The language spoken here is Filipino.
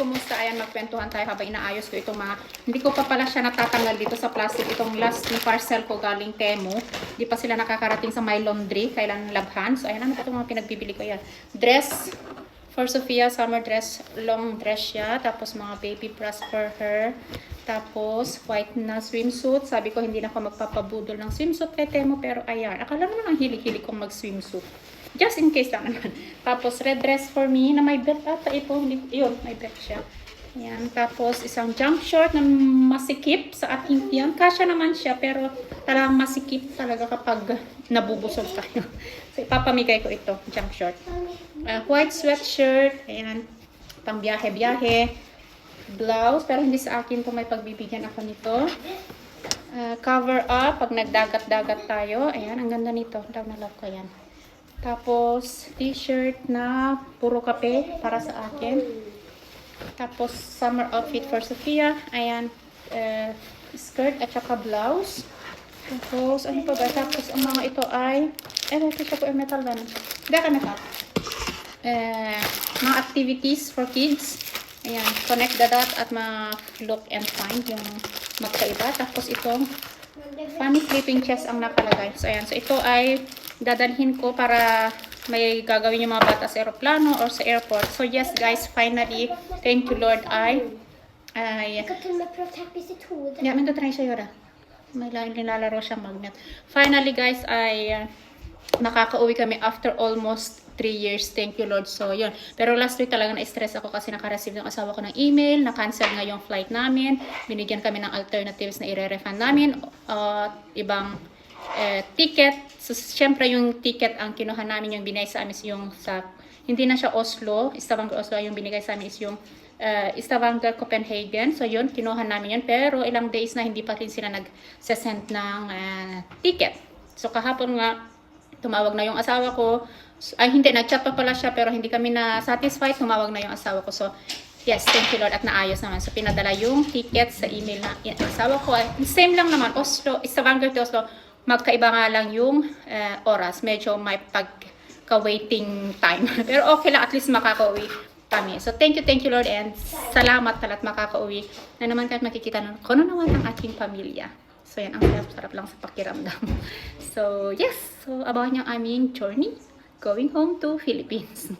kumusta? Ayan, magkwentuhan tayo habang inaayos ko itong mga, hindi ko pa pala siya natatanggal dito sa plastic. Itong last ni parcel ko galing Temu. Hindi pa sila nakakarating sa my laundry, kailan labhan. So, ayan, ano pa itong mga pinagbibili ko yan? Dress for Sophia, summer dress, long dress siya. Tapos mga baby bras for her. Tapos, white na swimsuit. Sabi ko, hindi na ako magpapabudol ng swimsuit kay Temu. Pero ayan, akala naman ang hilig-hilig kong mag-swimsuit. Just in case lang naman. Tapos, red dress for me na may belt ata ito. Yun, may belt siya. Ayan. Tapos, isang jump short na masikip sa ating yan. Kasya naman siya, pero talagang masikip talaga kapag nabubusog tayo. So, ipapamigay ko ito, jump short. White sweatshirt. Ayan. Pang biyahe-biyahe. Blouse. Pero hindi sa akin to, may pagbibigyan ako nito. Cover up. Pag nagdagat-dagat tayo. Ayan, ang ganda nito. Love na love ko yan. Tapos, t-shirt na puro kape para sa akin. Tapos, summer outfit for Sophia. Ayan, skirt at saka blouse. Tapos, ano pa ba? Tapos, ang mga ito ay, ito siya po ay metal ba? Hindi ka metal. Mga activities for kids. Ayan, connect the dot at ma-look and find yung magkaiba. Tapos, itong funny sleeping chest ang nakalagay. So, ayan. So, ito ay dadalhin ko para may gagawin yung mga bata sa aeroplano or sa airport. So yes guys, finally, thank you Lord, men då try siya yun. May nilalaro siyang magnet. Finally guys, nakaka-uwi kami after almost 3 years. Thank you Lord. So yun. Pero last week talaga na-stress ako kasi naka-receive ng asawa ko ng email, na-cancel nga yung flight namin. Binigyan kami ng alternatives na i-refund namin. Ibang ticket. So, syempre yung ticket ang kinuha namin, yung binigay sa amin yung sa, hindi na siya Oslo, Stavanger Oslo, yung binigay sa amin is yung Stavanger Copenhagen. So yun, kinuha namin yun. Pero ilang days na hindi pa rin sila nag-send ng ticket. So kahapon nga, tumawag na yung asawa ko. Ay hindi, nag-chat pa pala siya pero hindi kami na-satisfied. Tumawag na yung asawa ko. So yes, thank you Lord at naayos naman. So pinadala yung ticket sa email na yung asawa ko. Same lang naman, Oslo, Stavanger to Oslo. Magkaiba nga lang yung oras. Medyo may pagka-waiting time. Pero okay lang, at least makaka-uwi kami. So, thank you Lord, and salamat talat makaka-uwi na naman kahit makikita na ko naman ang aking pamilya. So, yan, ang sarap lang sa pakiramdam. So, yes. So, abangan nyo ang aming journey going home to Philippines.